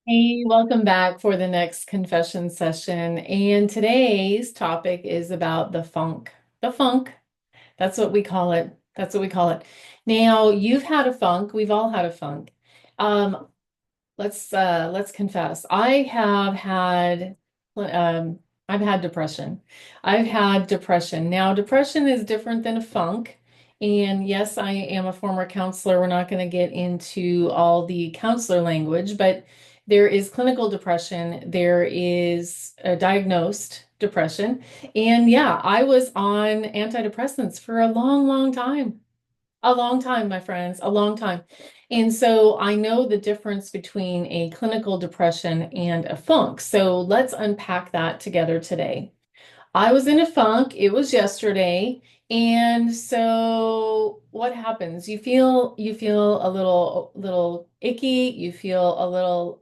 Hey, welcome back for the next confession session. And today's topic is about the funk. The funk. That's what we call it. That's what we call it. Now, you've had a funk. We've all had a funk. Um, let's confess. I've had depression. I've had depression. Now, depression is different than a funk. And yes, I am a former counselor. We're not going to get into all the counselor language, but there is clinical depression. There is a diagnosed depression. And yeah, I was on antidepressants for a long, long time. A long time, my friends, a long time. And so I know the difference between a clinical depression and a funk. So let's unpack that together today. I was in a funk, it was yesterday. And so what happens? You feel a little icky, you feel a little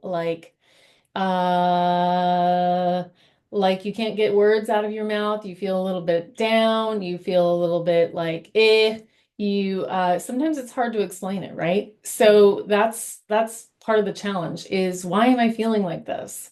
uh, like you can't get words out of your mouth. You feel a little bit down. You feel a little bit like you sometimes it's hard to explain it, right? So that's part of the challenge is why am I feeling like this?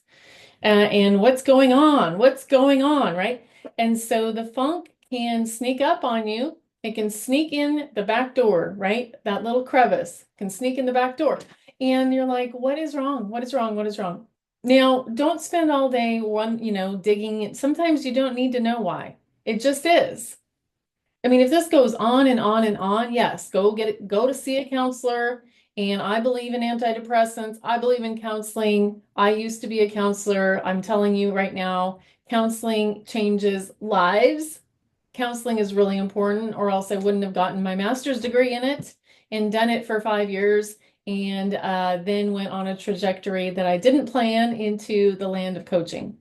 And what's going on? What's going on, right? And so the funk can sneak up on you. It can sneak in the back door, right? That little crevice can sneak in the back door. And you're like, what is wrong? What is wrong? What is wrong? Now, don't spend all day digging it. Sometimes you don't need to know why. It just is. I mean, if this goes on and on and on, yes, go to see a counselor. And I believe in antidepressants. I believe in counseling. I used to be a counselor. I'm telling you right now, counseling changes lives. Counseling is really important, or else I wouldn't have gotten my master's degree in it and done it for 5 years and then went on a trajectory that I didn't plan into the land of coaching.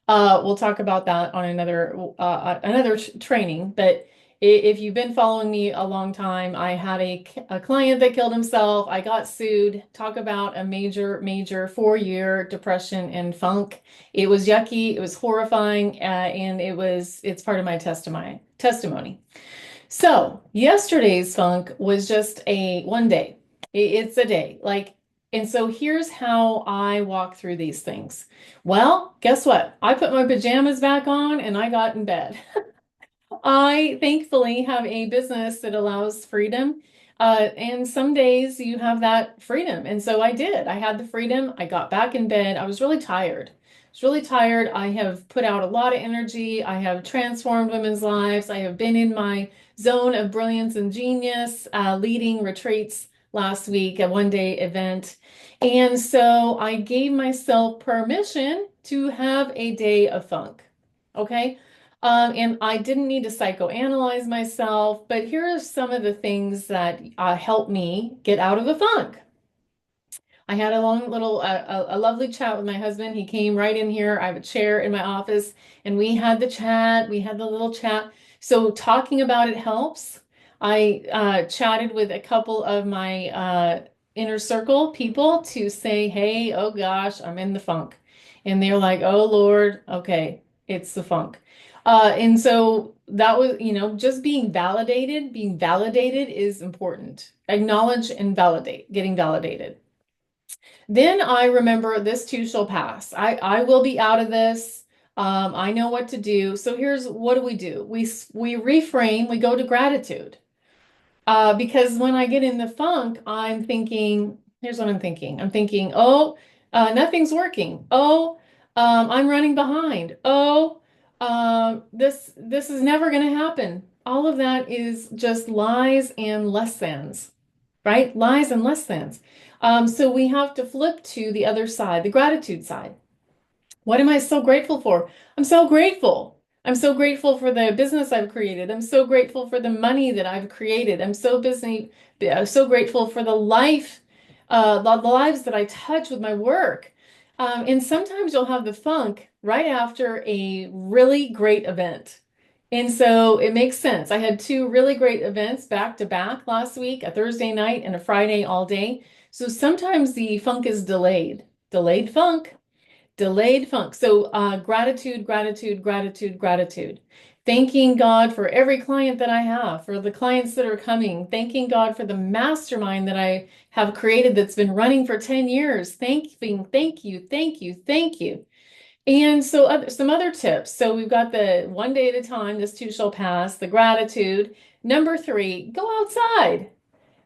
We'll talk about that on another training. But if you've been following me a long time, I had a client that killed himself. I got sued. Talk about a major 4 year depression and funk. It was yucky. It was horrifying, and it's part of my testimony. So yesterday's funk was just a one day. It's a day. And so here's how I walk through these things. Well, guess what? I put my pajamas back on and I got in bed. I thankfully have a business that allows freedom. And some days you have that freedom. And so I did. I had the freedom. I got back in bed. I was really tired. I was really tired. I have put out a lot of energy. I have transformed women's lives. I have been in my zone of brilliance and genius, leading retreats last week, a 1 day event. And so I gave myself permission to have a day of funk. Okay. And I didn't need to psychoanalyze myself, but here are some of the things that helped me get out of a funk. I had a long little, a lovely chat with my husband. He came right in here. I have a chair in my office, and we had the chat. We had the little chat. So talking about it helps. I chatted with a couple of my inner circle people to say, "Hey, oh gosh, I'm in the funk," and they're like, "Oh Lord, okay, it's the funk." And so that was, just being validated is important. Acknowledge and validate, getting validated. Then I remember this too shall pass. I will be out of this. I know what to do. So here's what do? We reframe, we go to gratitude. Because when I get in the funk, I'm thinking, here's what I'm thinking. I'm thinking, oh, nothing's working. Oh, I'm running behind. Oh, this is never going to happen. All of that is just lies and less thans, right? Lies and less thans. So we have to flip to the other side, the gratitude side. What am I so grateful for? I'm so grateful. I'm so grateful for the business I've created. I'm so grateful for the money that I've created. So grateful for the the lives that I touch with my work. And sometimes you'll have the funk right after a really great event. And so it makes sense. I had two really great events back to back last week, a Thursday night and a Friday all day. So sometimes the funk is delayed. Delayed funk. Delayed funk. So gratitude, gratitude, gratitude, gratitude. thanking God for every client that I have, for the clients that are coming, thanking God for the mastermind that I have created that's been running for 10 years. Thank you, thank you, thank you. And so some other tips. So we've got the one day at a time, this too shall pass, the gratitude. Number three, go outside.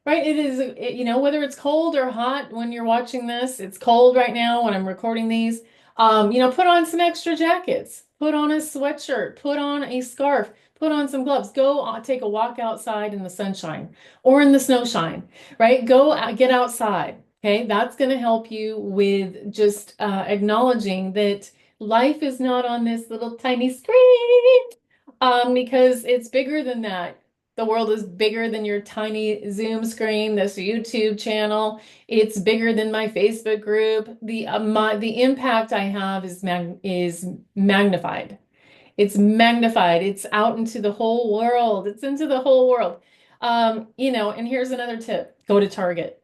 Right? Whether it's cold or hot when you're watching this, it's cold right now when I'm recording these. Put on some extra jackets, put on a sweatshirt, put on a scarf, put on some gloves, go take a walk outside in the sunshine or in the snowshine, right? Go get outside. Okay. That's going to help you with just acknowledging that life is not on this little tiny screen, because it's bigger than that. The world is bigger than your tiny Zoom screen, this YouTube channel. It's bigger than my Facebook group. The impact I have is magnified. It's magnified. It's out into the whole world. It's into the whole world. And here's another tip. Go to Target.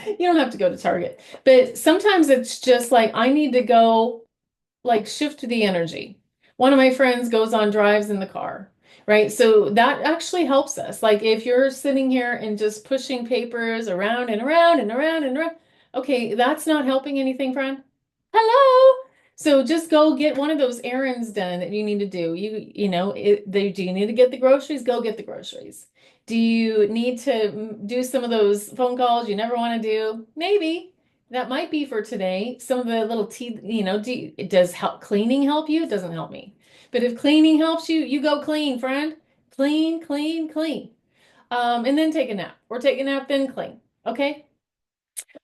You don't have to go to Target, but sometimes it's just like I need to go like shift the energy. One of my friends goes on drives in the car, right? So that actually helps us. Like if you're sitting here and just pushing papers around and around and around and around, okay, that's not helping anything, friend. Hello. So just go get one of those errands done that you need to do. Do you need to get the groceries? Go get the groceries. Do you need to do some of those phone calls you never want to do? Maybe. That might be for today. Some of the little tea, it does help. Cleaning help you? It doesn't help me. But if cleaning helps you, you go clean, friend. Clean, clean, clean. And then take a nap or take a nap, then clean. Okay.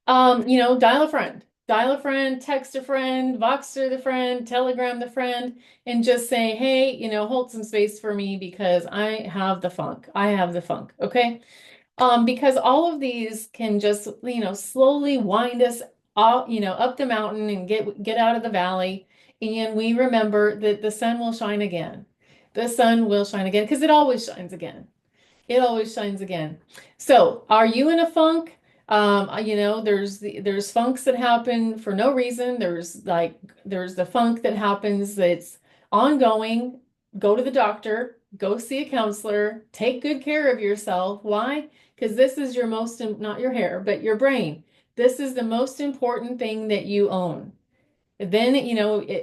Dial a friend. Dial a friend, text a friend, Voxer the friend, Telegram the friend, and just say, hey, hold some space for me because I have the funk. I have the funk. Okay. Because all of these can just, slowly wind us up, up the mountain and get out of the valley. And we remember that the sun will shine again. The sun will shine again because it always shines again. It always shines again. So, are you in a funk? There's funks that happen for no reason. There's the funk that happens that's ongoing. Go to the doctor, go see a counselor, take good care of yourself. Why? Because this is your not your hair, but your brain. This is the most important thing that you own. Then,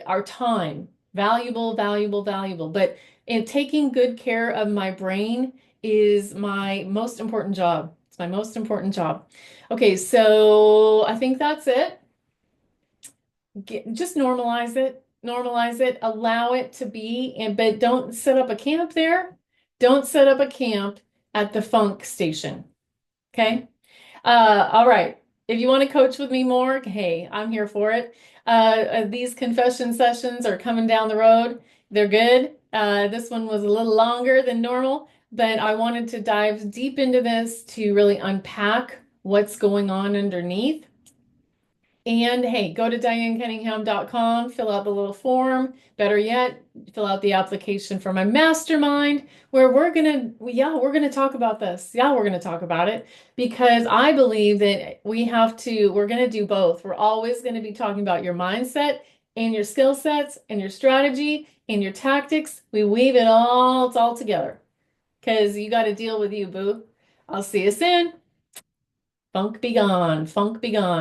our time, valuable, valuable, valuable. But in taking good care of my brain is my most important job. It's my most important job. Okay, so I think that's it. Just normalize it, allow it to be, but don't set up a camp there. Don't set up a camp at the funk station. Okay. All right. If you want to coach with me more, hey, I'm here for it. These confession sessions are coming down the road. They're good. This one was a little longer than normal, but I wanted to dive deep into this to really unpack what's going on underneath. And hey, go to dianecunningham.com, fill out the little form. Better yet, fill out the application for my mastermind where we're gonna talk about this. Yeah, we're gonna talk about it because I believe that we're gonna do both. We're always gonna be talking about your mindset and your skill sets and your strategy and your tactics. We weave it's all together because you got to deal with you, boo. I'll see you soon. Funk be gone, funk be gone.